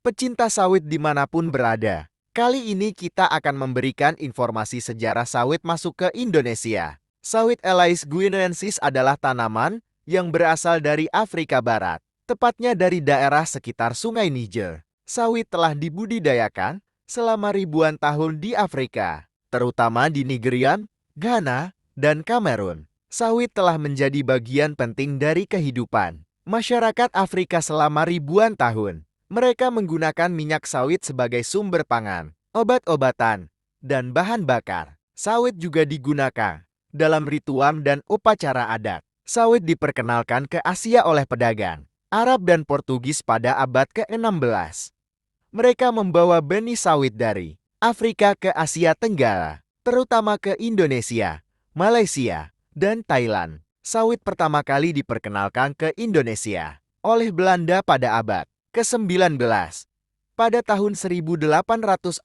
Pecinta sawit dimanapun berada, kali ini kita akan memberikan informasi sejarah sawit masuk ke Indonesia. Sawit Elais guineensis adalah tanaman yang berasal dari Afrika Barat, tepatnya dari daerah sekitar Sungai Niger. Sawit telah dibudidayakan selama ribuan tahun di Afrika, terutama di Nigerian, Ghana, dan Kamerun. Sawit telah menjadi bagian penting dari kehidupan masyarakat Afrika selama ribuan tahun. Mereka menggunakan minyak sawit sebagai sumber pangan, obat-obatan, dan bahan bakar. Sawit juga digunakan dalam ritual dan upacara adat. Sawit diperkenalkan ke Asia oleh pedagang Arab dan Portugis pada abad ke-16. Mereka membawa benih sawit dari Afrika ke Asia Tenggara, terutama ke Indonesia, Malaysia, dan Thailand. Sawit pertama kali diperkenalkan ke Indonesia oleh Belanda pada abad ke-19. Pada tahun 1848,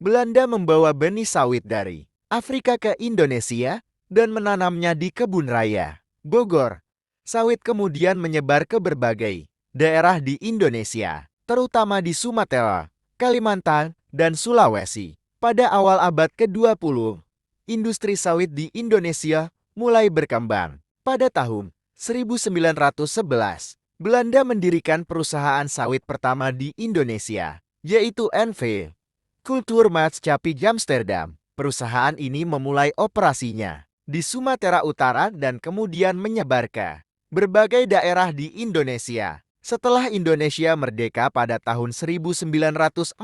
Belanda membawa benih sawit dari Afrika ke Indonesia dan menanamnya di kebun raya Bogor. Sawit kemudian menyebar ke berbagai daerah di Indonesia, terutama di Sumatera, Kalimantan, dan Sulawesi. Pada awal abad ke-20, industri sawit di Indonesia mulai berkembang. Pada tahun 1911, Belanda mendirikan perusahaan sawit pertama di Indonesia, yaitu NV, Kulturmaatschappij Amsterdam. Perusahaan ini memulai operasinya di Sumatera Utara dan kemudian menyebar ke berbagai daerah di Indonesia. Setelah Indonesia merdeka pada tahun 1945,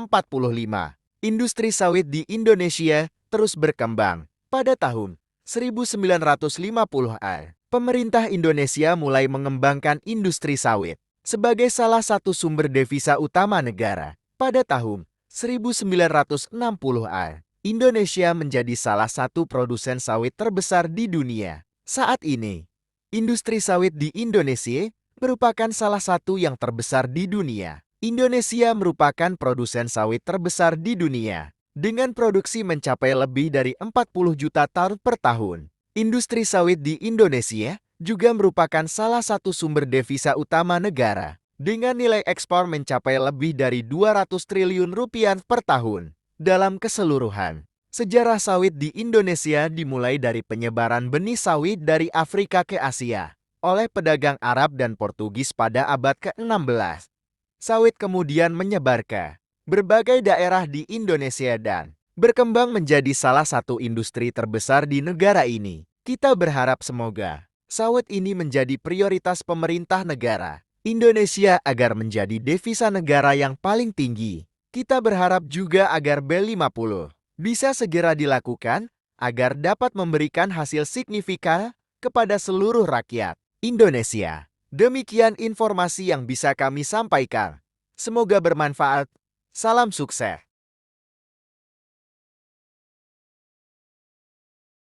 industri sawit di Indonesia terus berkembang. Pada tahun 1950-an, pemerintah Indonesia mulai mengembangkan industri sawit sebagai salah satu sumber devisa utama negara. Pada tahun 1960-an, Indonesia menjadi salah satu produsen sawit terbesar di dunia. Saat ini, industri sawit di Indonesia merupakan salah satu yang terbesar di dunia. Indonesia merupakan produsen sawit terbesar di dunia, dengan produksi mencapai lebih dari 40 juta ton per tahun. Industri sawit di Indonesia juga merupakan salah satu sumber devisa utama negara, dengan nilai ekspor mencapai lebih dari 200 triliun rupiah per tahun. Dalam keseluruhan, sejarah sawit di Indonesia dimulai dari penyebaran benih sawit dari Afrika ke Asia oleh pedagang Arab dan Portugis pada abad ke-16. Sawit kemudian menyebar ke berbagai daerah di Indonesia dan berkembang menjadi salah satu industri terbesar di negara ini. Kita berharap semoga sawit ini menjadi prioritas pemerintah negara Indonesia agar menjadi devisa negara yang paling tinggi. Kita berharap juga agar B50 bisa segera dilakukan agar dapat memberikan hasil signifikan kepada seluruh rakyat Indonesia. Demikian informasi yang bisa kami sampaikan. Semoga bermanfaat. Salam sukses.